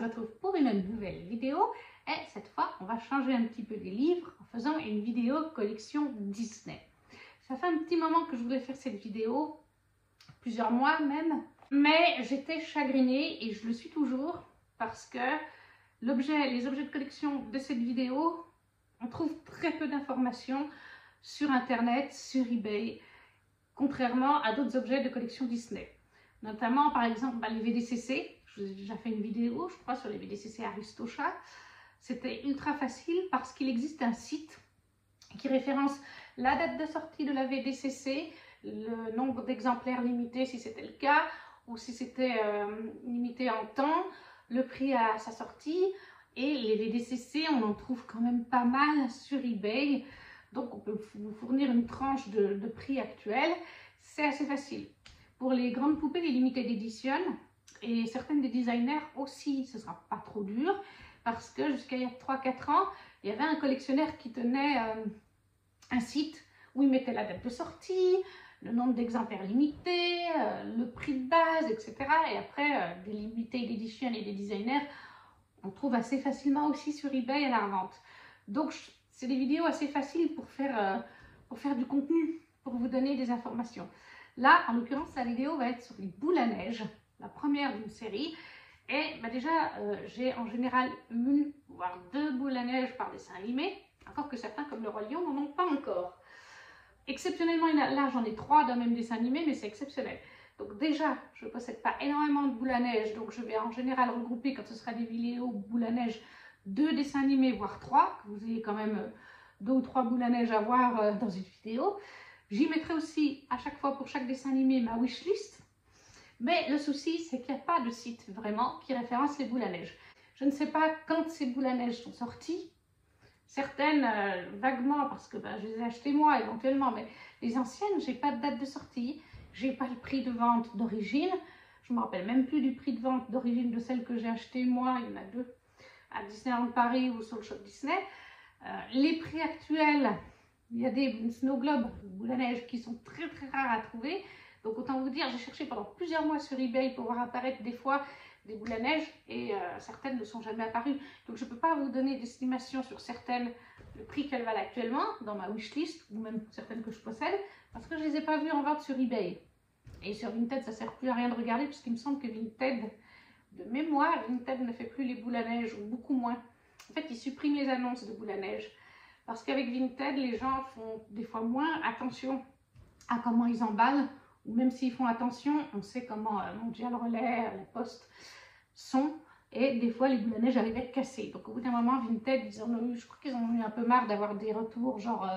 retrouve pour une nouvelle vidéo. Et cette fois, on va changer un petit peu des livres en faisant une vidéo collection Disney. Ça fait un petit moment que je voulais faire cette vidéo, plusieurs mois même, mais j'étais chagrinée et je le suis toujours parce que les objets de collection de cette vidéo, on trouve très peu d'informations sur internet, sur eBay, contrairement à d'autres objets de collection Disney. Notamment par exemple les VDCC, je vous ai déjà fait une vidéo je crois sur les VDCC Aristocha. C'était ultra facile parce qu'il existe un site qui référence la date de sortie de la VDCC, le nombre d'exemplaires limités si c'était le cas, ou si c'était limité en temps, le prix à sa sortie. Et les VDCC, on en trouve quand même pas mal sur eBay, donc on peut vous fournir une tranche de prix actuel, c'est assez facile. Pour les grandes poupées, les limited edition, et certaines des designers aussi, ce sera pas trop dur, parce que jusqu'à il y a 3-4 ans, il y avait un collectionneur qui tenait un site où il mettait la date de sortie, le nombre d'exemplaires limités, le prix de base, etc. Et après, des limited edition et des designers, on trouve assez facilement aussi sur eBay à la revente. Donc, c'est des vidéos assez faciles pour faire du contenu, pour vous donner des informations. Là, en l'occurrence, la vidéo va être sur les boules à neige, la première d'une série. Et déjà, j'ai en général une, voire deux boules à neige par dessin animé, encore que certains, comme le Roi Lion, n'en ont pas encore. Exceptionnellement, là, j'en ai 3 d'un même dessin animé, mais c'est exceptionnel. Donc déjà, je ne possède pas énormément de boules à neige, donc je vais en général regrouper, quand ce sera des vidéos boules à neige, 2 dessins animés, voire 3, que vous ayez quand même 2 ou 3 boules à neige à voir dans une vidéo. J'y mettrai aussi à chaque fois pour chaque dessin animé ma wishlist. Mais le souci, c'est qu'il n'y a pas de site vraiment qui référence les boules à neige. Je ne sais pas quand ces boules à neige sont sorties. Certaines vaguement parce que je les ai achetées moi éventuellement, mais les anciennes, j'ai pas de date de sortie. J'ai pas le prix de vente d'origine. Je me rappelle même plus du prix de vente d'origine de celle que j'ai achetée moi. Il y en a 2 à Disneyland Paris ou sur le shop Disney. Les prix actuels, il y a des Snow Globe, boules à neige, qui sont très très rares à trouver. Donc autant vous dire, j'ai cherché pendant plusieurs mois sur eBay pour voir apparaître des fois des boules à neige et certaines ne sont jamais apparues. Donc je ne peux pas vous donner d'estimation sur certaines, le prix qu'elles valent actuellement dans ma wishlist ou même certaines que je possède parce que je ne les ai pas vues en vente sur eBay. Et sur Vinted, ça ne sert plus à rien de regarder puisqu'il me semble que Vinted, de mémoire, Vinted ne fait plus les boules à neige ou beaucoup moins. En fait, ils suppriment les annonces de boules à neige parce qu'avec Vinted, les gens font des fois moins attention à comment ils emballent. Ou même s'ils font attention, on sait comment Mondial Relais, la Poste sont. Et des fois, les boules à neige arrivent à être cassées. Donc au bout d'un moment, Vinted, je crois qu'ils en ont eu un peu marre d'avoir des retours, genre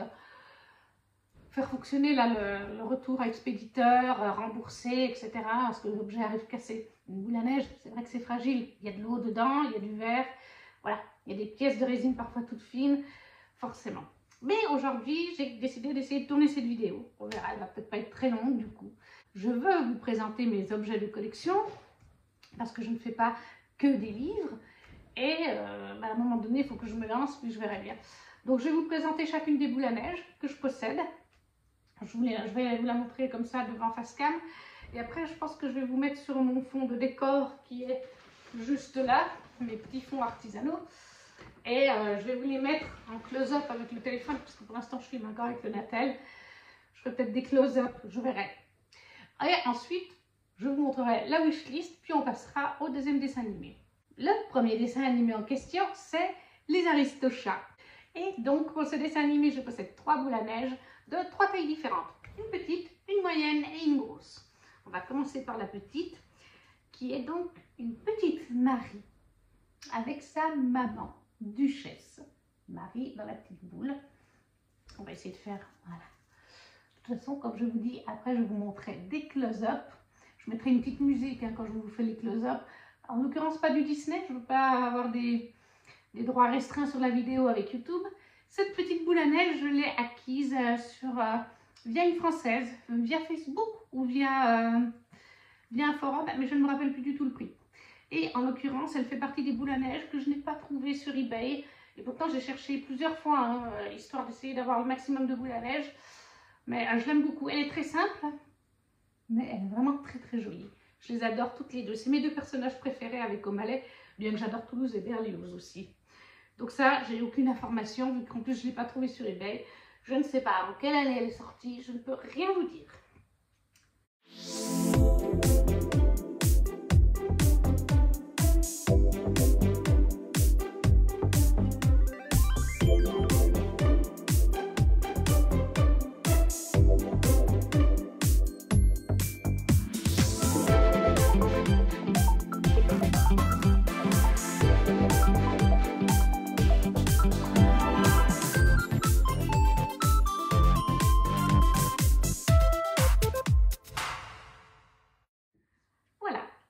faire fonctionner là, le retour à expéditeur, rembourser, etc. Parce que l'objet arrive cassé. Une boule à neige, c'est vrai que c'est fragile. Il y a de l'eau dedans, il y a du verre. Voilà, il y a des pièces de résine parfois toutes fines, forcément. Mais aujourd'hui, j'ai décidé d'essayer de tourner cette vidéo. On verra, elle va peut-être pas être très longue du coup. Je veux vous présenter mes objets de collection parce que je ne fais pas que des livres. Et à un moment donné, il faut que je me lance, puis je verrai bien. Donc je vais vous présenter chacune des boules à neige que je possède. Je vais vous la montrer comme ça devant face cam. Et après, je pense que je vais vous mettre sur mon fond de décor qui est juste là, mes petits fonds artisanaux. Et je vais vous les mettre en close-up avec le téléphone, parce que pour l'instant je filme encore avec le Natel. Je ferai peut-être des close-up, je verrai. Et ensuite, je vous montrerai la wishlist, puis on passera au deuxième dessin animé. Le premier dessin animé en question, c'est les Aristochats. Et donc pour ce dessin animé, je possède 3 boules à neige de 3 tailles différentes. Une petite, une moyenne et une grosse. On va commencer par la petite, qui est donc une petite Marie, avec sa maman. Duchesse Marie dans la petite boule. On va essayer de faire, voilà. De toute façon, comme je vous dis, après je vous montrerai des close-up. Je mettrai une petite musique quand je vous fais les close-up. En l'occurrence, pas du Disney, je ne veux pas avoir des droits restreints sur la vidéo avec YouTube. Cette petite boule à neige, je l'ai acquise via une Française, via Facebook ou via un forum, mais je ne me rappelle plus du tout le prix. Et en l'occurrence, elle fait partie des boules à neige que je n'ai pas trouvées sur eBay. Et pourtant, j'ai cherché plusieurs fois, histoire d'essayer d'avoir le maximum de boules à neige. Mais je l'aime beaucoup. Elle est très simple, mais elle est vraiment très très jolie. Je les adore toutes les deux. C'est mes 2 personnages préférés avec O'Malley. bien que j'adore Toulouse et Berlioz aussi. Donc ça, j'ai aucune information, vu qu'en plus je ne l'ai pas trouvé sur eBay. Je ne sais pas en quelle année elle est sortie, je ne peux rien vous dire.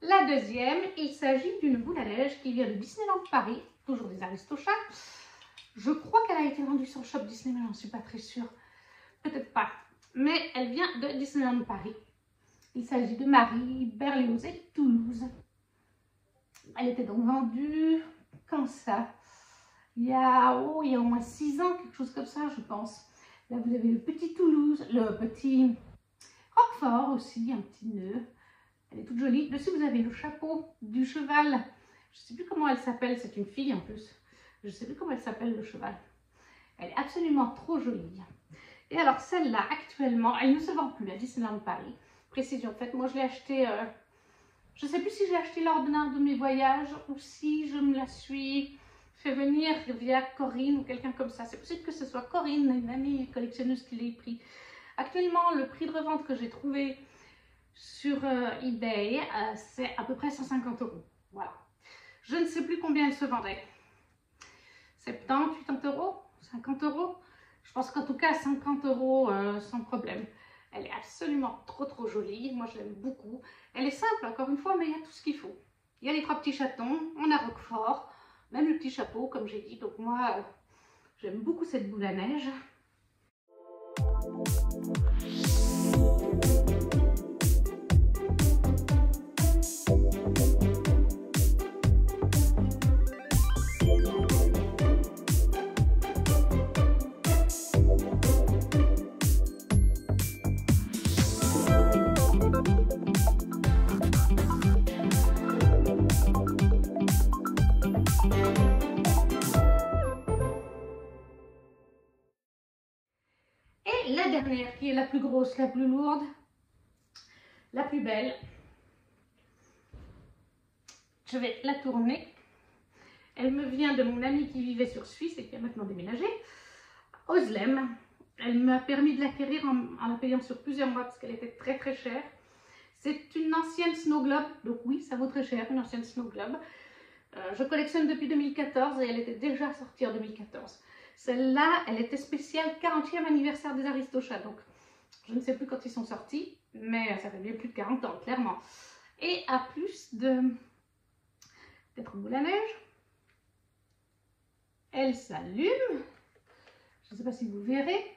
La deuxième, il s'agit d'une boule à neige qui vient de Disneyland Paris, toujours des Aristochats. Je crois qu'elle a été vendue sur le shop Disney, mais j'en suis pas très sûre. Peut-être pas. Mais elle vient de Disneyland Paris. Il s'agit de Marie, Berlioz et Toulouse. Elle était donc vendue, quand ça? Il y a au moins 6 ans, quelque chose comme ça, je pense. Là, vous avez le petit Toulouse, le petit Roquefort aussi, un petit nœud. Elle est toute jolie. Dessus, vous avez le chapeau du cheval. Je ne sais plus comment elle s'appelle. C'est une fille en plus. Je ne sais plus comment elle s'appelle, le cheval. Elle est absolument trop jolie. Et alors, celle-là, actuellement, elle ne se vend plus à Disneyland Paris. Précision faite, moi, je l'ai achetée... je ne sais plus si j'ai acheté lors d'un de mes voyages ou si je me la suis fait venir via Corinne ou quelqu'un comme ça. C'est possible que ce soit Corinne, une amie collectionneuse qui l'ait pris. Actuellement, le prix de revente que j'ai trouvé sur eBay, c'est à peu près 150 €. Voilà. Je ne sais plus combien elle se vendait. 70, 80 €, 50 €. Je pense qu'en tout cas 50 € sans problème. Elle est absolument trop jolie. Moi, je l'aime beaucoup. Elle est simple, encore une fois, mais il y a tout ce qu'il faut. Il y a les 3 petits chatons, on a Roquefort, même le petit chapeau, comme j'ai dit. Donc moi, j'aime beaucoup cette boule à neige. La dernière qui est la plus grosse, la plus lourde, la plus belle. Je vais la tourner. Elle me vient de mon amie qui vivait sur Suisse et qui a maintenant déménagé, Oslem. Elle m'a permis de l'acquérir en la payant sur plusieurs mois parce qu'elle était très chère. C'est une ancienne Snow Globe, donc oui, ça vaut très cher, une ancienne Snow Globe. Je collectionne depuis 2014 et elle était déjà sortie en 2014. Celle-là, elle était spéciale 40e anniversaire des Aristochats. Donc, je ne sais plus quand ils sont sortis, mais ça fait bien plus de 40 ans, clairement. Et à plus d'être boule à neige, elle s'allume. Je ne sais pas si vous verrez.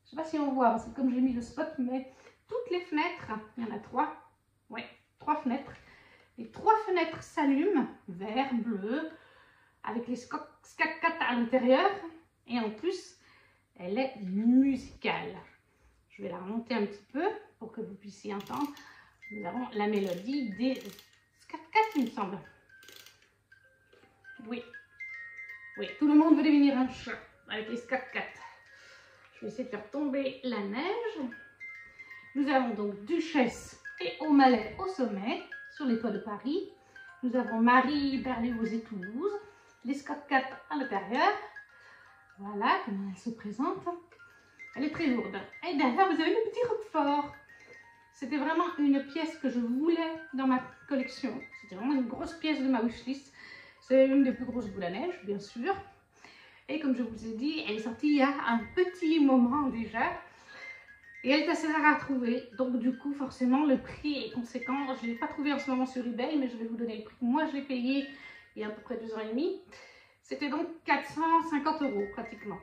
Je ne sais pas si on voit, parce que comme j'ai mis le spot, mais toutes les fenêtres, il y en a 3. Oui, 3 fenêtres. Les 3 fenêtres s'allument, vert, bleu, avec les Skak-Kat à l'intérieur. Et en plus, elle est musicale. Je vais la remonter un petit peu pour que vous puissiez entendre. Nous avons la mélodie des Skak-Kat, il me semble. Oui. Oui, tout le monde veut devenir un chat avec les Skak-Kat. Je vais essayer de faire tomber la neige. Nous avons donc Duchesse et O'Malley au sommet, sur les toits de Paris. Nous avons Marie, Berlioz et Toulouse. Les Skak-Kat à l'intérieur. Voilà comment elle se présente. Elle est très lourde. Et derrière, vous avez le petit Roquefort. C'était vraiment une pièce que je voulais dans ma collection. C'était vraiment une grosse pièce de ma wishlist. C'est une des plus grosses boules à neige, bien sûr. Et comme je vous ai dit, elle est sortie il y a un petit moment déjà. Et elle est assez rare à trouver. Donc du coup, forcément, le prix est conséquent. Je ne l'ai pas trouvé en ce moment sur eBay, mais je vais vous donner le prix. Moi, je l'ai payé il y a à peu près 2 ans et demi. C'était donc 450 € pratiquement.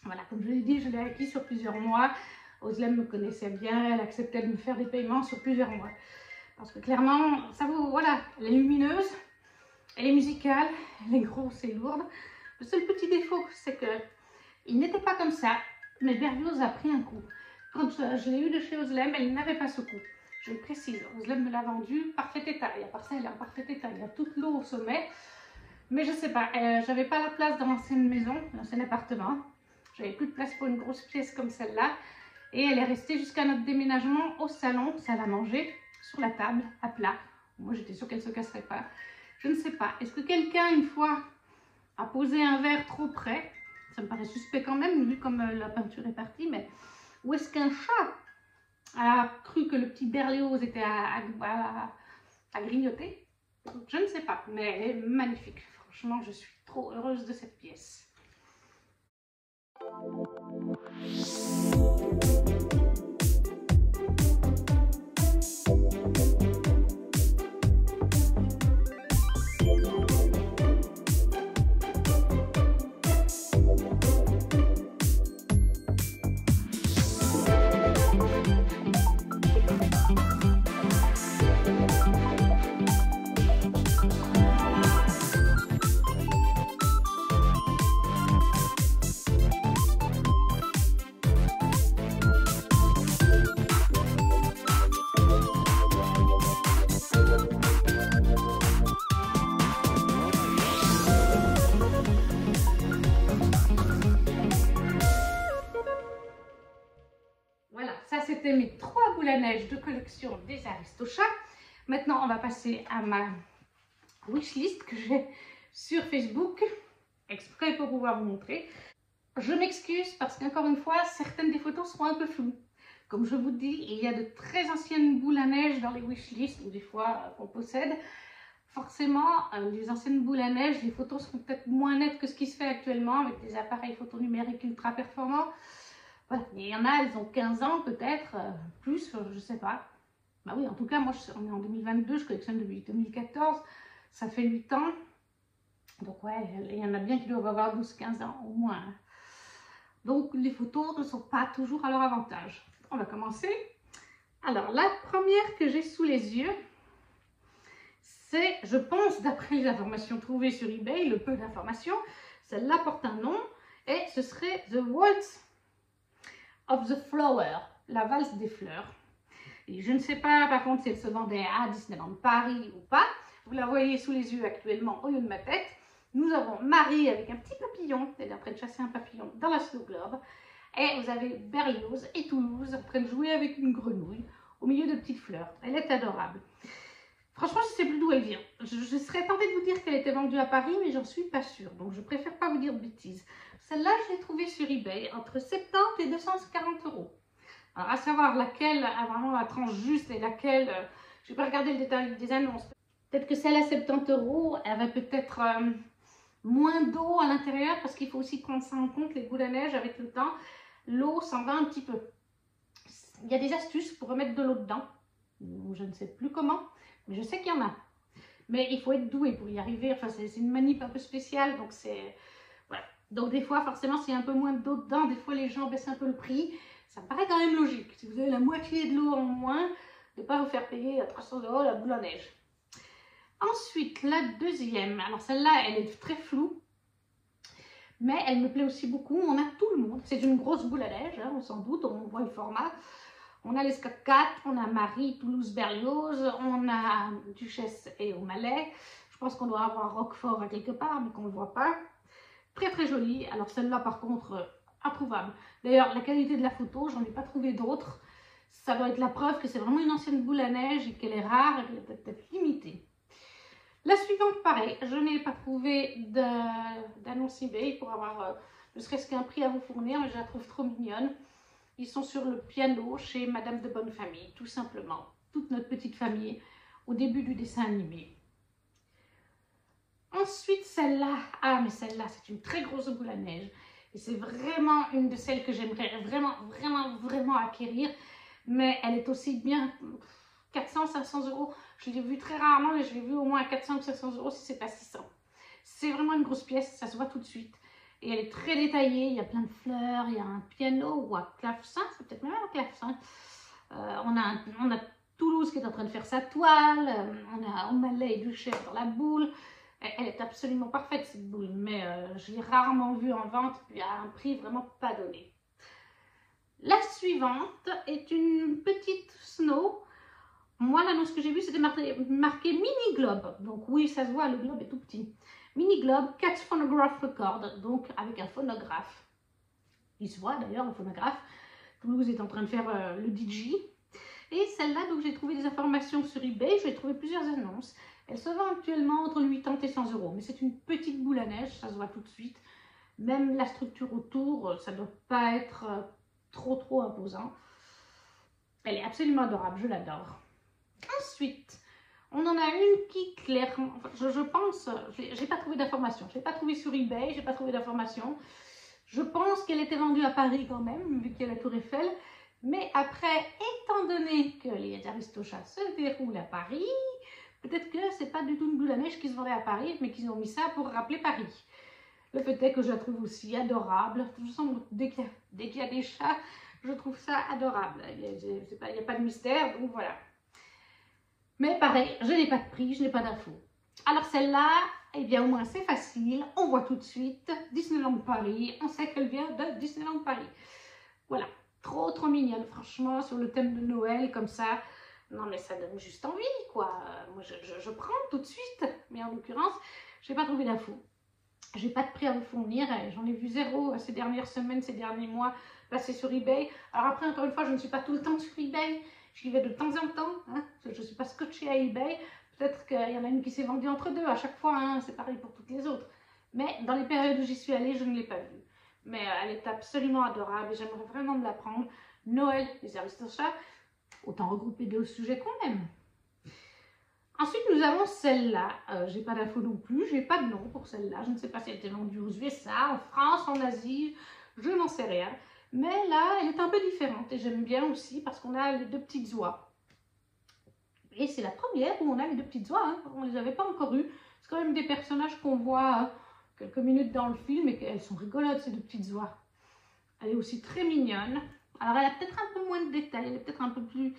Voilà, comme je l'ai dit, je l'ai acquis sur plusieurs mois. Oslem me connaissait bien, elle acceptait de me faire des paiements sur plusieurs mois. Parce que clairement, ça vaut, voilà, elle est lumineuse, elle est musicale, elle est grosse et lourde. Le seul petit défaut, c'est que il n'était pas comme ça, mais Berlioz a pris un coup. Quand je l'ai eu de chez Oslem, elle n'avait pas ce coup. Je le précise, Roselem me l'a vendu, parfait état. Et à part ça, elle est en parfait état. Il y a toute l'eau au sommet. Mais je sais pas, j'avais pas la place dans l'ancienne maison, l'ancien appartement. J'avais plus de place pour une grosse pièce comme celle-là. Et elle est restée jusqu'à notre déménagement au salon, salle à manger, sur la table, à plat. Moi, j'étais sûre qu'elle ne se casserait pas. Je ne sais pas. Est-ce que quelqu'un, une fois, a posé un verre trop près? Ça me paraît suspect quand même, vu comme la peinture est partie. Mais ou est-ce qu'un chat a cru que le petit Berlioz était à grignoter? Je ne sais pas, mais elle est magnifique. Franchement, je suis trop heureuse de cette pièce. C'était mes 3 boules à neige de collection des Aristochats. Maintenant, on va passer à ma wishlist que j'ai sur Facebook, exprès pour pouvoir vous montrer. Je m'excuse parce qu'encore une fois, certaines des photos seront un peu floues. Comme je vous dis, il y a de très anciennes boules à neige dans les wishlists ou des fois qu'on possède. Forcément, les anciennes boules à neige, les photos seront peut-être moins nettes que ce qui se fait actuellement avec des appareils photo numériques ultra performants. Voilà. Il y en a, elles ont 15 ans peut-être, plus, je sais pas. Bah oui, en tout cas, moi, on est en 2022, je collectionne depuis 2014, ça fait 8 ans. Donc ouais, il y en a bien qui doivent avoir 12-15 ans au moins. Donc les photos ne sont pas toujours à leur avantage. On va commencer. Alors la première que j'ai sous les yeux, c'est, je pense, d'après les informations trouvées sur eBay, le peu d'informations, celle-là porte un nom, et ce serait The Waltz of the Flower, la valse des fleurs. Et je ne sais pas par contre si elle se vendait à Disneyland Paris ou pas. Vous la voyez sous les yeux actuellement au lieu de ma tête. Nous avons Marie avec un petit papillon, elle est en train de chasser un papillon dans la Snow Globe. Et vous avez Berlioz et Toulouse en train de jouer avec une grenouille au milieu de petites fleurs. Elle est adorable. Franchement, je ne sais plus d'où elle vient. Je serais tentée de vous dire qu'elle était vendue à Paris, mais j'en suis pas sûre. Donc, je préfère pas vous dire de bêtises. Celle-là, je l'ai trouvée sur eBay entre 70 et 240 €. Alors, à savoir laquelle a vraiment la tranche juste et laquelle... je n'ai pas regardé le détail des annonces. Peut-être que celle à 70 €, elle avait peut-être moins d'eau à l'intérieur parce qu'il faut aussi prendre ça en compte, les boules à neige, avec le temps. L'eau s'en va un petit peu. Il y a des astuces pour remettre de l'eau dedans. Je ne sais plus comment. Mais je sais qu'il y en a. Mais il faut être doué pour y arriver. Enfin, c'est une manip un peu spéciale. Donc, c'est... Voilà. Donc, des fois, forcément, s'il y a un peu moins d'eau dedans, des fois, les gens baissent un peu le prix. Ça me paraît quand même logique. Si vous avez la moitié de l'eau en moins, de ne pas vous faire payer à 300 € la boule à neige. Ensuite, la deuxième. Alors, celle-là, elle est très floue. Mais elle me plaît aussi beaucoup. On a tout le monde. C'est une grosse boule à neige, hein, on s'en doute. On voit le format. On a les Scott Cat, on a Marie, Toulouse, Berlioz, on a Duchesse et O'Malley. Je pense qu'on doit avoir Roquefort à quelque part, mais qu'on ne le voit pas. Très très jolie. Alors celle-là par contre, introuvable. D'ailleurs, la qualité de la photo, j'en ai pas trouvé d'autres. Ça doit être la preuve que c'est vraiment une ancienne boule à neige et qu'elle est rare et qu'elle est peut-être limitée. La suivante, pareil, je n'ai pas trouvé d'annonce eBay pour avoir ne serait-ce qu'un prix à vous fournir, mais je la trouve trop mignonne. Ils sont sur le piano chez Madame de Bonne Famille, tout simplement. Toute notre petite famille au début du dessin animé. Ensuite, celle-là. Ah, mais celle-là, c'est une très grosse boule à neige. Et c'est vraiment une de celles que j'aimerais vraiment acquérir. Mais elle est aussi bien 400-500 €. Je l'ai vue très rarement, mais je l'ai vue au moins à 400 ou 500 € si c'est pas 600. C'est vraiment une grosse pièce, ça se voit tout de suite. Et elle est très détaillée, il y a plein de fleurs, il y a un piano ou un clavecin, c'est peut-être même un clavecin. On a Toulouse qui est en train de faire sa toile, on a O'Malley et Duchesse dans la boule. Elle est absolument parfaite cette boule, mais je l'ai rarement vue en vente, puis à un prix vraiment pas donné. La suivante est une petite Snow Moi, l'annonce que j'ai vue, c'était marqué Mini Globe. Donc oui, ça se voit, le globe est tout petit. Mini Globe, Cat Phonograph Record, donc avec un phonographe. Il se voit d'ailleurs, le phonographe. Toulouse est en train de faire le DJ. Et celle-là, donc j'ai trouvé des informations sur eBay, j'ai trouvé plusieurs annonces. Elle se vend actuellement entre 80 et 100 euros, mais c'est une petite boule à neige, ça se voit tout de suite. Même la structure autour, ça ne doit pas être trop imposant. Elle est absolument adorable, je l'adore. Ensuite, on en a une qui clairement, je pense, j'ai pas trouvé d'informations. Je l'ai pas trouvé sur eBay, j'ai pas trouvé d'informations. Je pense qu'elle était vendue à Paris quand même, vu qu'il y a la Tour Eiffel. Mais après, étant donné que les Aristochats se déroulent à Paris, peut-être que c'est pas du tout une boule à neige qui se vendait à Paris, mais qu'ils ont mis ça pour rappeler Paris. Le fait est que je la trouve aussi adorable. De toute façon, dès qu'il y a des chats, je trouve ça adorable. Il n'y a pas de mystère, donc voilà. Mais pareil, je n'ai pas de prix, je n'ai pas d'infos. Alors celle-là, eh bien au moins c'est facile. On voit tout de suite Disneyland Paris. On sait qu'elle vient de Disneyland Paris. Voilà. Trop mignonne, franchement, sur le thème de Noël, comme ça. Non, mais ça donne juste envie, quoi. Moi, je prends tout de suite. Mais en l'occurrence, je n'ai pas trouvé d'infos. J'ai pas de prix à vous fournir. J'en ai vu zéro ces dernières semaines, ces derniers mois, passer sur eBay. Alors après, encore une fois, je ne suis pas tout le temps sur eBay. J'y vais de temps en temps. Hein. Je ne suis pas scotchée à eBay. Peut-être qu'il y en a une qui s'est vendue entre deux à chaque fois. Hein. C'est pareil pour toutes les autres. Mais dans les périodes où j'y suis allée, je ne l'ai pas vue. Mais elle est absolument adorable et j'aimerais vraiment me la prendre. Noël, les Aristochats, autant regrouper deux sujets qu'on aime. Ensuite, nous avons celle-là. J'ai pas d'infos non plus, j'ai pas de nom pour celle-là. Je ne sais pas si elle était vendue aux USA, en France, en Asie, je n'en sais rien. Mais là, elle est un peu différente et j'aime bien aussi parce qu'on a les deux petites oies. Et c'est la première où on a les deux petites oies, hein. On ne les avait pas encore eues. C'est quand même des personnages qu'on voit quelques minutes dans le film et qu'elles sont rigolotes, ces deux petites oies. Elle est aussi très mignonne. Alors, elle a peut-être un peu moins de détails, elle est peut-être un peu plus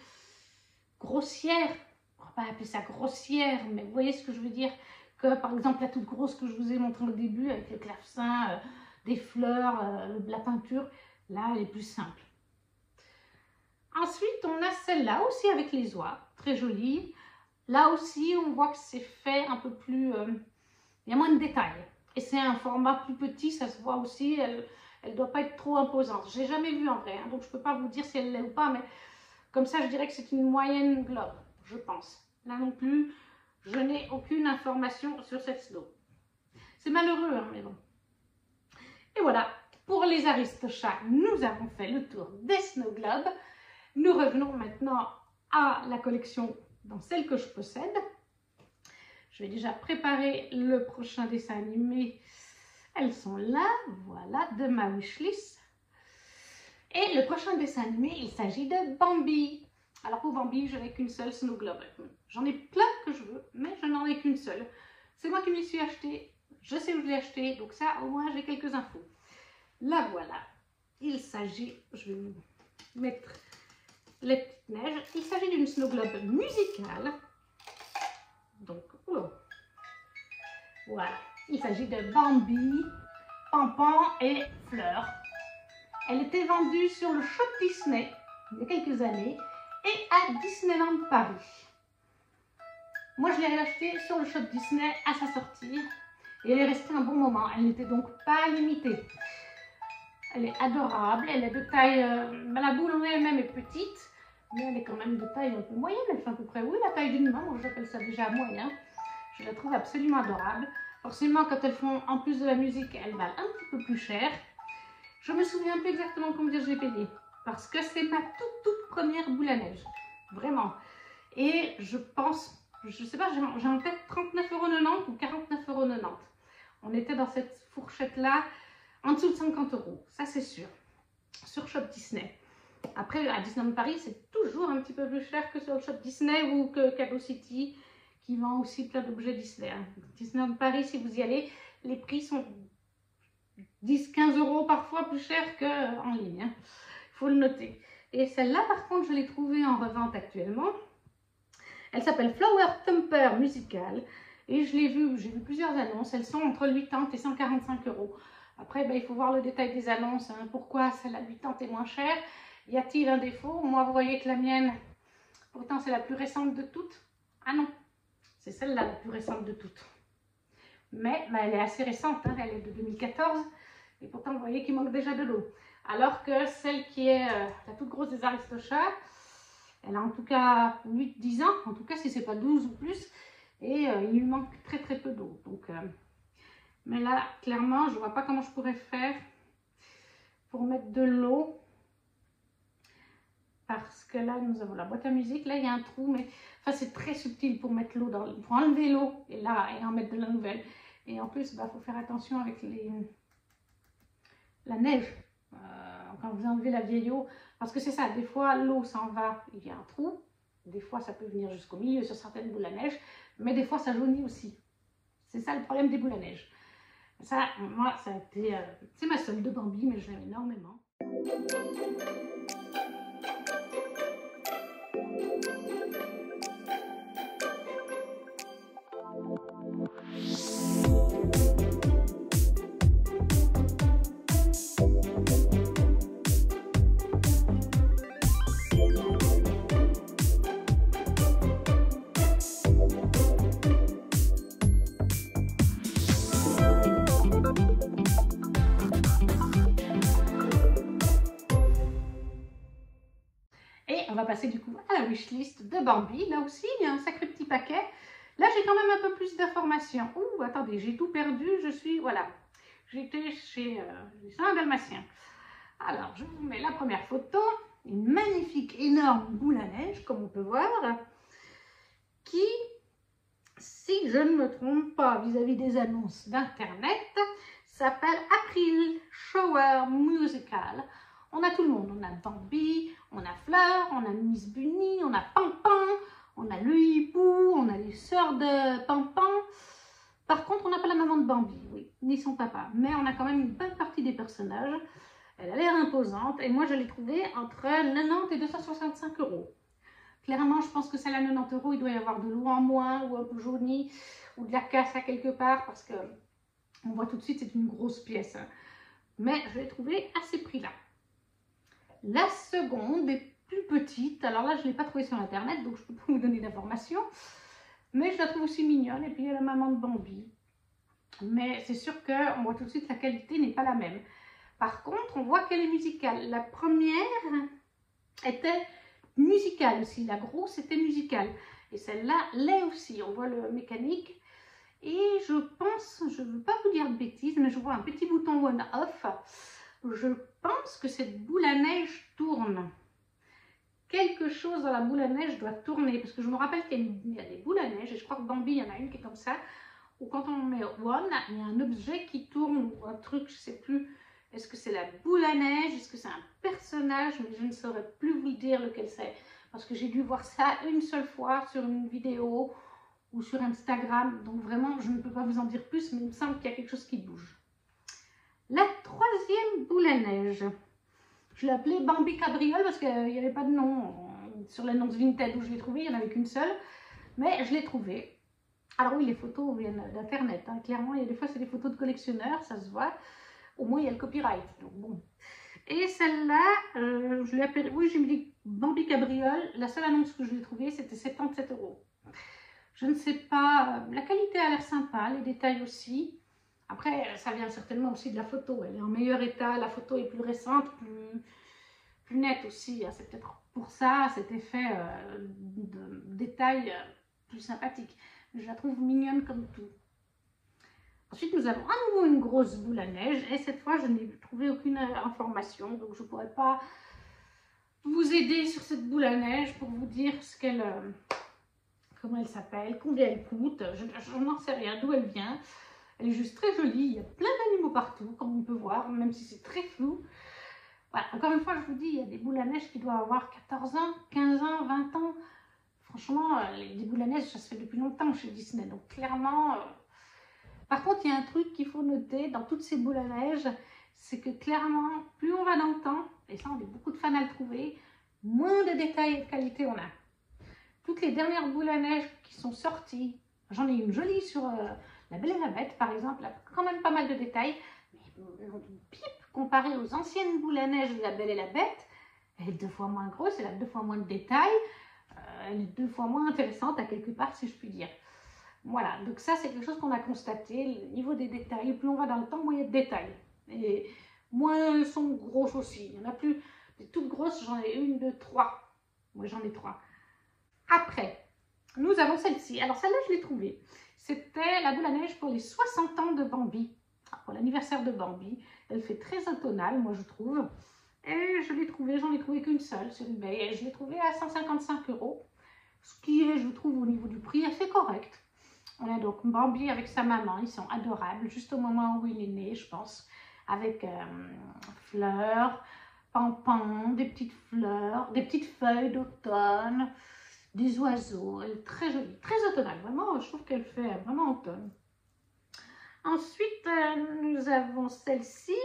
grossière. On va pas appeler ça grossière, mais vous voyez ce que je veux dire, que par exemple la toute grosse que je vous ai montrée au début avec le clavecin, des fleurs, la peinture, là elle est plus simple. Ensuite on a celle-là aussi avec les oies, très jolie. Là aussi on voit que c'est fait un peu plus, il y a moins de détails. Et c'est un format plus petit, ça se voit aussi, elle ne doit pas être trop imposante. Je n'ai jamais vu en vrai, hein, donc je ne peux pas vous dire si elle l'est ou pas, mais comme ça je dirais que c'est une moyenne globe. Je pense. Là non plus, je n'ai aucune information sur cette snow. C'est malheureux, hein, mais bon. Et voilà, pour les Aristochats, nous avons fait le tour des Snow Globes. Nous revenons maintenant à la collection dans celle que je possède. Je vais déjà préparer le prochain dessin animé. Elles sont là, voilà, de ma wishlist. Et le prochain dessin animé, il s'agit de Bambi. Alors pour Bambi, je n'ai qu'une seule Snow Globe. J'en ai plein que je veux, mais je n'en ai qu'une seule. C'est moi qui me l'y suis acheté. Je sais où je l'ai acheté, donc ça, au moins, j'ai quelques infos. La voilà. Il s'agit, je vais vous mettre les petites neiges. Il s'agit d'une Snow Globe musicale. Donc, oula. Voilà. Il s'agit de Bambi, Pampan et Fleur. Elle était vendue sur le Shop Disney il y a quelques années et à Disneyland Paris. Moi, je l'ai achetée sur le Shop Disney à sa sortie et elle est restée un bon moment. Elle n'était donc pas limitée. Elle est adorable, elle est de taille... la boule en elle-même est petite, mais elle est quand même de taille un peu moyenne. Elle fait à peu près, oui, la taille d'une main. Moi, j'appelle ça déjà moyen. Je la trouve absolument adorable. Forcément, quand elles font en plus de la musique, elles valent un petit peu plus cher. Je me souviens plus exactement combien j'ai payé. Parce que c'est ma toute première boule à neige. Vraiment. Et je pense, je sais pas, j'ai en tête 39,90 € ou 49,90 €. On était dans cette fourchette-là, en dessous de 50 €. Ça, c'est sûr. Sur Shop Disney. Après, à Disneyland Paris, c'est toujours un petit peu plus cher que sur le Shop Disney ou que Cabo City, qui vend aussi plein d'objets Disney. Disneyland Paris, si vous y allez, les prix sont 10-15 € parfois plus cher qu'en ligne. Hein. Il faut le noter. Et celle-là, par contre, je l'ai trouvée en revente actuellement. Elle s'appelle Flower Thumper Musical. Et je l'ai vue, j'ai vu plusieurs annonces. Elles sont entre 80 et 145 €. Après, ben, il faut voir le détail des annonces. Hein. Pourquoi celle à 80 est moins chère? Y a-t-il un défaut? Moi, vous voyez que la mienne, Pourtant, c'est la plus récente de toutes. Ah non, c'est celle-là la plus récente de toutes. Mais bah, elle est assez récente, hein, elle est de 2014. Et pourtant, vous voyez qu'il manque déjà de l'eau. Alors que celle qui est la toute grosse des Aristochats, elle a en tout cas 8-10 ans, en tout cas si ce n'est pas 12 ou plus. Et il lui manque très très peu d'eau. Donc, mais là, clairement, je ne vois pas comment je pourrais faire pour mettre de l'eau. Parce que là, nous avons la boîte à musique. Là, il y a un trou, mais enfin, c'est très subtil pour mettre l'eau dans. Pour enlever l'eau et là, et en mettre de la nouvelle. Et en plus, bah, faut faire attention avec la neige. Quand vous enlevez la vieille eau. Parce que c'est ça, des fois, l'eau s'en va, il y a un trou. Des fois, ça peut venir jusqu'au milieu sur certaines boules à neige. Mais des fois, ça jaunit aussi. C'est ça le problème des boules à neige. Ça, moi, ça a été... c'est ma seule de Bambi, mais je l'aime énormément. On va passer du coup à la wishlist de Bambi. Là aussi, il y a un sacré petit paquet. Là, j'ai quand même un peu plus d'informations. Ouh, attendez, j'ai tout perdu. Je suis, voilà, j'étais chez un dalmatien. Alors, je vous mets la première photo. Une magnifique, énorme boule à neige, comme on peut voir, qui, si je ne me trompe pas vis-à-vis des annonces d'Internet, s'appelle April Shower Musical. On a tout le monde, on a Bambi, on a Fleur, on a Miss Bunny, on a Pampan, on a le hibou, on a les sœurs de Pampan. Par contre, on n'a pas la maman de Bambi, oui, ni son papa. Mais on a quand même une bonne partie des personnages. Elle a l'air imposante et moi je l'ai trouvée entre 90 et 265 €. Clairement, je pense que celle à 90 €, il doit y avoir de l'eau en moins ou un peu jaunie ou de la casse à quelque part parce que on voit tout de suite c'est une grosse pièce. Mais je l'ai trouvée à ces prix-là. La seconde est plus petite. Alors là, je ne l'ai pas trouvée sur Internet, donc je ne peux pas vous donner d'informations. Mais je la trouve aussi mignonne. Et puis, il y a la maman de Bambi. Mais c'est sûr qu'on voit tout de suite la qualité n'est pas la même. Par contre, on voit qu'elle est musicale. La première était musicale aussi. La grosse était musicale. Et celle-là l'est aussi. On voit le mécanique. Et je pense, je ne veux pas vous dire de bêtises, mais je vois un petit bouton on-off. Je pense que cette boule à neige tourne. Quelque chose dans la boule à neige doit tourner. Parce que je me rappelle qu'il y a des boules à neige. Et je crois que Bambi, il y en a une qui est comme ça. Où quand on met one, il y a un objet qui tourne. Ou un truc, je ne sais plus. Est-ce que c'est la boule à neige? Est-ce que c'est un personnage? Mais je ne saurais plus vous dire lequel c'est. Parce que j'ai dû voir ça une seule fois sur une vidéo ou sur Instagram. Donc vraiment, je ne peux pas vous en dire plus. Mais il me semble qu'il y a quelque chose qui bouge. La troisième boule à neige, je l'ai appelée Bambi Cabriole parce qu'il n'y avait pas de nom sur l'annonce Vinted où je l'ai trouvée, il n'y en avait qu'une seule, mais je l'ai trouvée. Alors oui, les photos viennent d'Internet, hein. Clairement, il y a des fois c'est des photos de collectionneurs, ça se voit, au moins il y a le copyright, donc bon. Et celle-là, je l'ai appelée, oui j'ai mis Bambi Cabriole, la seule annonce que je l'ai trouvée c'était 77 €. Je ne sais pas, la qualité a l'air sympa, les détails aussi. Après, ça vient certainement aussi de la photo. Elle est en meilleur état, la photo est plus récente, plus nette aussi. C'est peut-être pour ça, cet effet de détail plus sympathique. Je la trouve mignonne comme tout. Ensuite, nous avons à nouveau une grosse boule à neige. Et cette fois, je n'ai trouvé aucune information. Donc, je ne pourrais pas vous aider sur cette boule à neige pour vous dire ce qu'elle, comment elle s'appelle, combien elle coûte. Je n'en sais rien, d'où elle vient. Elle est juste très jolie, il y a plein d'animaux partout, comme on peut voir, même si c'est très flou. Voilà, encore une fois, je vous dis, il y a des boules à neige qui doivent avoir 14 ans, 15 ans, 20 ans. Franchement, des boules à neige, ça se fait depuis longtemps chez Disney. Donc clairement... Par contre, il y a un truc qu'il faut noter dans toutes ces boules à neige, c'est que clairement, plus on va dans le temps, et ça on est beaucoup de fans à le trouver, moins de détails et de qualité on a. Toutes les dernières boules à neige qui sont sorties, j'en ai une jolie sur... La Belle et la Bête, par exemple, a quand même pas mal de détails, mais une pipe comparée aux anciennes boules à neige de La Belle et la Bête, elle est 2 fois moins grosse, elle a 2 fois moins de détails, elle est 2 fois moins intéressante à quelque part, si je puis dire. Voilà, donc ça c'est quelque chose qu'on a constaté, le niveau des détails, plus on va dans le temps, moins il y a de détails. Et moins elles sont grosses aussi. Il n'y en a plus des toutes grosses, j'en ai 1, 2, 3. Moi j'en ai 3. Après, nous avons celle-ci. Alors celle-là je l'ai trouvée. C'était la boule à neige pour les 60 ans de Bambi. Pour l'anniversaire de Bambi. Elle fait très automnale, moi je trouve. Et je l'ai trouvée, j'en ai trouvé qu'une seule sur eBay. Et je l'ai trouvée à 155 €. Ce qui est, je trouve, au niveau du prix, assez correct. On a donc Bambi avec sa maman, ils sont adorables, juste au moment où il est né, je pense, avec fleurs, Pampan, des petites fleurs, des petites feuilles d'automne, des oiseaux. Elle est très jolie, très automnale, vraiment, je trouve qu'elle fait vraiment automne. Ensuite, nous avons celle-ci,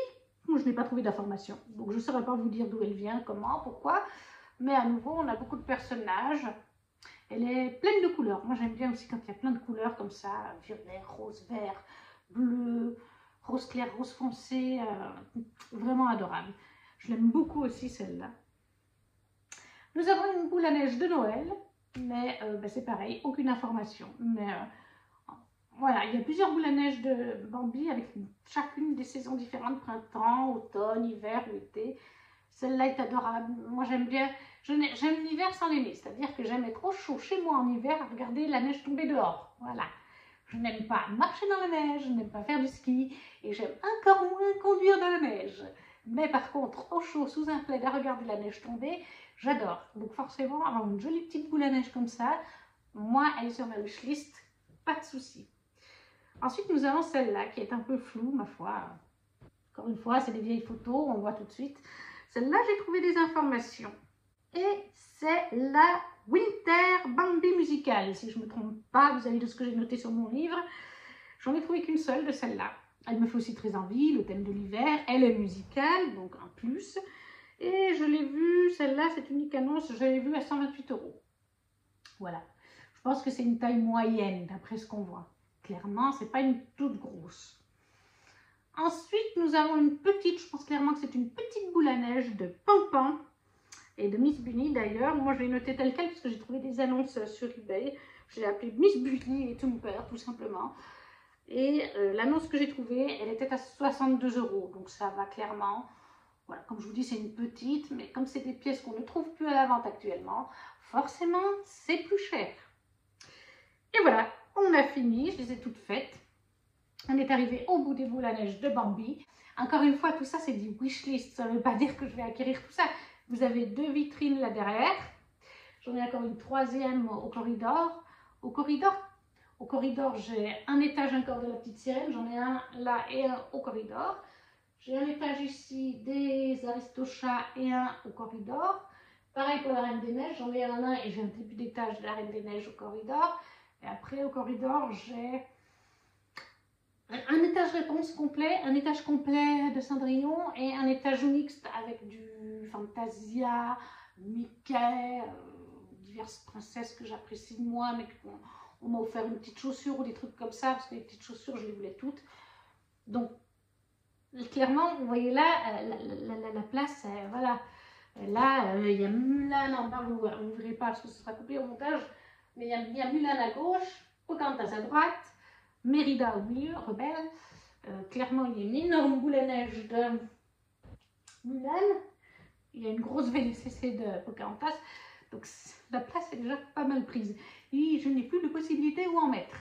où je n'ai pas trouvé d'informations, donc je ne saurais pas vous dire d'où elle vient, comment, pourquoi, mais à nouveau, on a beaucoup de personnages. Elle est pleine de couleurs. Moi, j'aime bien aussi quand il y a plein de couleurs comme ça, violet, rose, vert, bleu, rose clair, rose foncé, vraiment adorable. Je l'aime beaucoup aussi, celle-là. Nous avons une boule à neige de Noël, mais c'est pareil, aucune information. Mais voilà, il y a plusieurs boules à neige de Bambi avec chacune des saisons différentes, printemps, automne, hiver ou été. Celle-là est adorable. Moi, j'aime bien. J'aime l'hiver sans l'aimer. C'est-à-dire que j'aime être au chaud chez moi en hiver à regarder la neige tomber dehors. Voilà. Je n'aime pas marcher dans la neige, je n'aime pas faire du ski et j'aime encore moins conduire dans la neige. Mais par contre, au chaud, sous un plaid, à regarder la neige tomber, j'adore. Donc forcément, avoir une jolie petite boule à neige comme ça, moi, elle est sur ma wishlist, pas de souci. Ensuite, nous avons celle-là qui est un peu floue, ma foi. Encore une fois, c'est des vieilles photos, on voit tout de suite. Celle-là, j'ai trouvé des informations. Et c'est la Winter Bambi Musical. Si je ne me trompe pas, vous avez de ce que j'ai noté sur mon livre. J'en ai trouvé qu'une seule de celle-là. Elle me fait aussi très envie, le thème de l'hiver. Elle est musicale, donc un plus. Et je l'ai vue, celle-là, c'est unique annonce, je l'ai vue à 128 €. Voilà. Je pense que c'est une taille moyenne, d'après ce qu'on voit. Clairement, c'est pas une toute grosse. Ensuite, nous avons une petite, je pense clairement que c'est une petite boule à neige de Pampan et de Miss Bunny d'ailleurs. Moi, je l'ai notée telle quelle parce que j'ai trouvé des annonces sur eBay. Je l'ai appelée Miss Bunny et Thumper, tout simplement. Et l'annonce que j'ai trouvée, elle était à 62 €. Donc, ça va clairement. Voilà, comme je vous dis, c'est une petite, mais comme c'est des pièces qu'on ne trouve plus à la vente actuellement, forcément, c'est plus cher. Et voilà, on a fini, je les ai toutes faites. On est arrivé au bout des boules à neige de Bambi. Encore une fois, tout ça, c'est du wishlist. Ça ne veut pas dire que je vais acquérir tout ça. Vous avez 2 vitrines là derrière. J'en ai encore une troisième au corridor. Au corridor, j'ai un étage encore de la petite sirène. J'en ai un là et un au corridor. J'ai un étage ici des Aristochats et un au corridor. Pareil pour la Reine des Neiges. J'en ai un là et j'ai un début d'étage de la Reine des Neiges au corridor. Et après, au corridor, j'ai un étage réponse complet, un étage complet de Cendrillon et un étage mixte avec du Fantasia, Mickey, diverses princesses que j'apprécie moi, mais on m'a offert une petite chaussure ou des trucs comme ça, parce que les petites chaussures, je les voulais toutes. Donc, clairement, vous voyez là, la place, voilà. Là, il y a Mulan en bas, vous ne verrez pas parce que ce sera coupé au montage, mais il y a Mulan à gauche, Pocahontas à droite, Mérida au milieu, rebelle. Clairement, il y a une énorme boule à neige de Mulan. Il y a une grosse VLCC de Pocahontas. Donc, la place est déjà pas mal prise. Et je n'ai plus de possibilité où en mettre.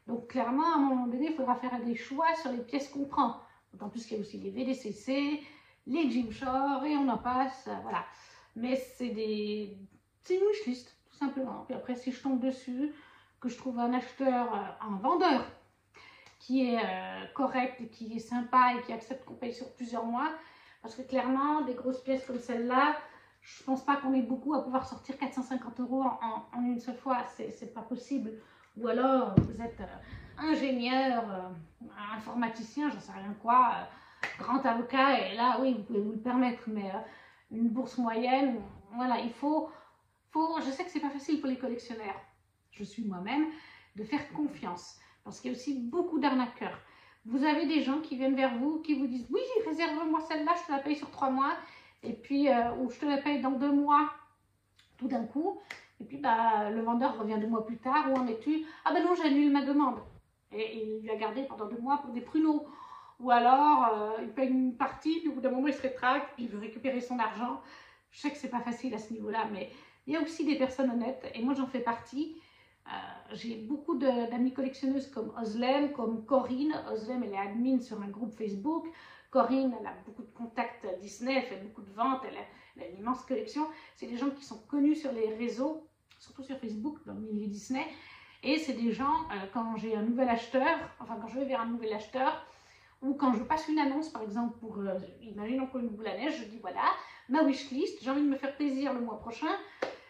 Donc, clairement, à un moment donné, il faudra faire des choix sur les pièces qu'on prend. D'autant plus qu'il y a aussi les VLCC, les Jim Shore, et on en passe. Voilà. Mais c'est une wishlist, tout simplement. Puis après, si je tombe dessus, que je trouve un acheteur, un vendeur, qui est correct, et qui est sympa et qui accepte qu'on paye sur plusieurs mois. Parce que clairement, des grosses pièces comme celle-là, je pense pas qu'on ait beaucoup à pouvoir sortir 450 € en une seule fois. C'est pas possible. Ou alors, vous êtes ingénieur, informaticien, j'en sais rien quoi, grand avocat, et là, oui, vous pouvez vous le permettre. Mais une bourse moyenne, voilà, il faut je sais que c'est pas facile pour les collectionneurs, je suis moi-même, de faire confiance. Parce qu'il y a aussi beaucoup d'arnaqueurs. Vous avez des gens qui viennent vers vous, qui vous disent « Oui, réserve-moi celle-là, je te la paye sur 3 mois. » Et puis, ou « Je te la paye dans 2 mois, tout d'un coup. » Et puis bah, le vendeur revient 2 mois plus tard, où en es-tu? Ah ben non, j'annule ma demande. Et il l'a gardé pendant 2 mois pour des pruneaux. Ou alors, il paye une partie, puis au bout d'un moment, il se rétracte, puis il veut récupérer son argent. Je sais que c'est pas facile à ce niveau-là, mais il y a aussi des personnes honnêtes, et moi j'en fais partie. J'ai beaucoup d'amis collectionneuses comme Özlem, comme Corinne. Özlem, elle est admin sur un groupe Facebook. Corinne, elle a beaucoup de contacts Disney, elle fait beaucoup de ventes, elle a une immense collection. C'est des gens qui sont connus sur les réseaux, surtout sur Facebook, dans le milieu Disney. Et c'est des gens, quand j'ai un nouvel acheteur, enfin quand je vais vers un nouvel acheteur, ou quand je passe une annonce, par exemple, pour, imaginons pour une boule à neige, je dis voilà, ma wishlist, j'ai envie de me faire plaisir le mois prochain.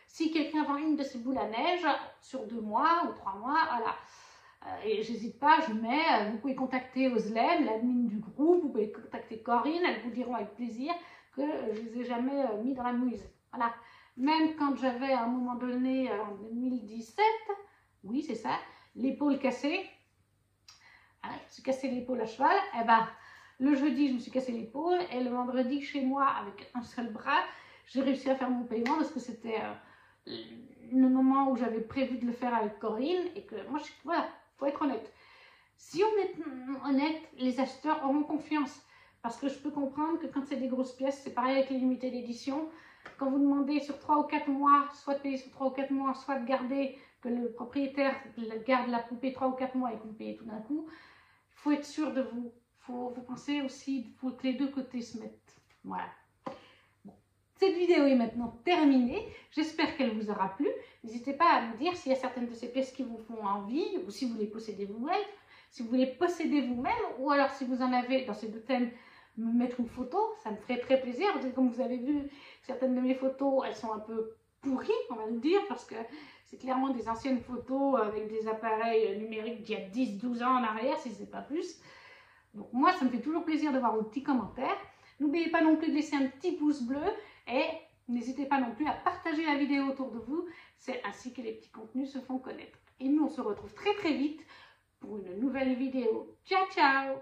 Si quelqu'un vend une de ces boules à neige sur 2 mois ou 3 mois, voilà. Et j'hésite pas, je mets, vous pouvez contacter Özlem, l'admin du groupe, vous pouvez contacter Corinne, elles vous diront avec plaisir que je les ai jamais mis dans la mouise. Voilà. Même quand j'avais à un moment donné, en 2017, oui c'est ça, l'épaule cassée, je me suis cassé l'épaule à cheval, et ben le jeudi je me suis cassé l'épaule et le vendredi chez moi avec un seul bras, j'ai réussi à faire mon paiement parce que c'était le moment où j'avais prévu de le faire avec Corinne et que moi, voilà, il faut être honnête. Si on est honnête, les acheteurs auront confiance parce que je peux comprendre que quand c'est des grosses pièces, c'est pareil avec les limités d'édition. Quand vous demandez sur 3 ou 4 mois, soit de payer sur 3 ou 4 mois, soit de garder, que le propriétaire garde la poupée 3 ou 4 mois et que vous payez tout d'un coup, il faut être sûr de vous. Vous pensez aussi, il faut que les deux côtés se mettent. Voilà. Cette vidéo est maintenant terminée, j'espère qu'elle vous aura plu. N'hésitez pas à me dire s'il y a certaines de ces pièces qui vous font envie ou si vous les possédez vous-même, si vous les possédez vous-même ou alors si vous en avez dans ces deux thèmes, me mettre une photo, ça me ferait très plaisir. Comme vous avez vu, certaines de mes photos, elles sont un peu pourries, on va le dire, parce que c'est clairement des anciennes photos avec des appareils numériques d'il y a 10-12 ans en arrière, si ce n'est pas plus. Donc moi, ça me fait toujours plaisir de voir vos petits commentaires. N'oubliez pas non plus de laisser un petit pouce bleu et n'hésitez pas non plus à partager la vidéo autour de vous. C'est ainsi que les petits contenus se font connaître. Et nous, on se retrouve très très vite pour une nouvelle vidéo. Ciao, ciao!